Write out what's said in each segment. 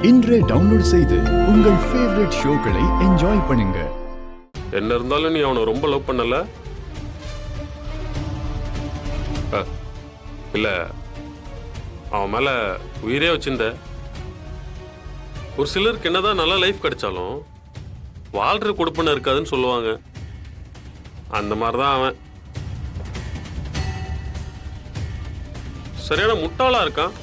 இன்றே டவுன்லோட் செய்து உங்கள் ஃபேவரட் ஷோக்களை என்ஜாய் பண்ணுங்க. என்ன இருந்தாலும் நீ அவனை ரொம்ப லவ் பண்ணல? இல்ல, அவன் மேல உயிரே வச்சிருந்த. ஒரு சிலருக்கு என்னதான் நல்ல லைஃப் கிடைச்சாலும் வாழ்ற கொடுப்பன இருக்காதுன்னு சொல்லுவாங்க. அந்த மாதிரிதான் அவன். சரியான முட்டாளா இருக்கான்.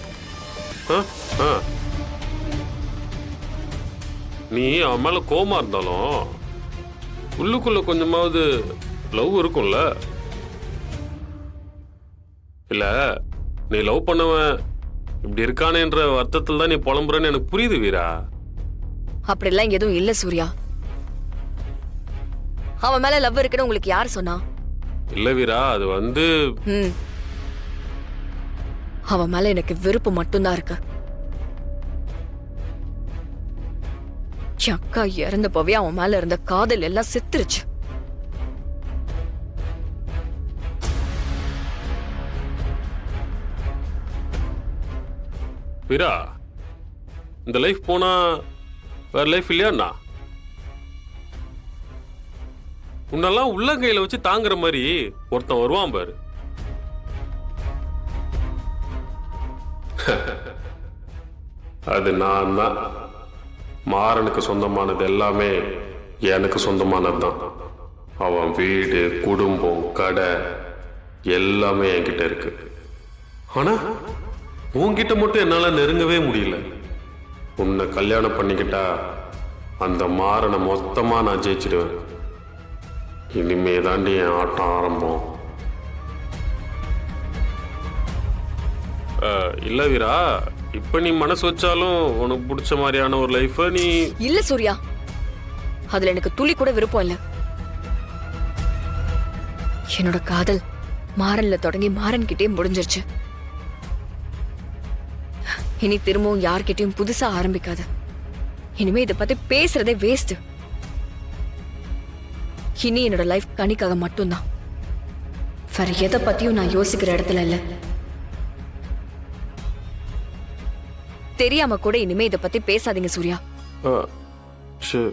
நீ அவன் மேல கோவமா இருந்தாலும் உள்ளுக்குள்ள கொஞ்சமாவது லவ் இருக்கும்ல? இல்ல, நீ லவ் பண்ணவன் இப்படி இருக்கானேன்ற அர்த்தத்தில் தான் நீ புலம்புறன்னு எனக்கு புரியுது வீரா. அப்படிலாம் எதுவும் இல்ல சூர்யா. அவன் மேல லவ் இருக்குன்னு உங்களுக்கு யார் சொன்னா? இல்ல வீரா, அது வந்து அவன் மேல எனக்கு வெறுப்பு மட்டும்தான் இருக்கு. அக்கா இறந்தப்பவே அவன் மேல இருந்த காதல் எல்லாம் செத்துருச்சு. வீரா, இந்த லைஃப் போனா வேற லைஃப் இல்லையாண்ணா? உன்னெல்லாம் உள்ளங்கையில வச்சு தாங்குற மாதிரி ஒருத்தன் வருவான் பாரு. அது நான் தான். மாறனுக்கு சொந்தமானது எல்லாமே எனக்கு சொந்தமானது தான். அவன் வீடு, குடும்பம், கடை எல்லாமே என்கிட்ட இருக்கு. ஆனா உன்கிட்ட மட்டும் என்னால நெருங்கவே முடியல. உன்னை கல்யாணம் பண்ணிக்கிட்டா அந்த மாறனை மொத்தமா நான் ஜெயிச்சிடுவேன். இனிமே தாண்டி என் ஆட்டம் ஆரம்பம். இல்ல வீரா, இப்ப நீ மனசு வச்சாலும் உனக்கு பிடிச்ச மாதிரியான ஒரு லைஃப் நீ. இல்ல சூர்யா, அதுல எனக்கு துளி கூட விருப்பம் இல்ல. என்னோட காதல் மாறன்ல தொடங்கி மாறன் கிட்டே முடிஞ்சிருச்சு. இனி திரும்பவும் யார்கிட்டயும் புதுசா ஆரம்பிக்காத. இனிமே இதை பத்தி பேசுறதே வேஸ்ட். இனி என்னோட லைஃப் கணிக்காக மட்டும்தான். வேற எதை பத்தியும் நான் யோசிக்கிற இடத்துல இல்ல. தெரியாம கூட இனிமே இதை பத்தி பேசாதீங்க சூர்யா. சரி.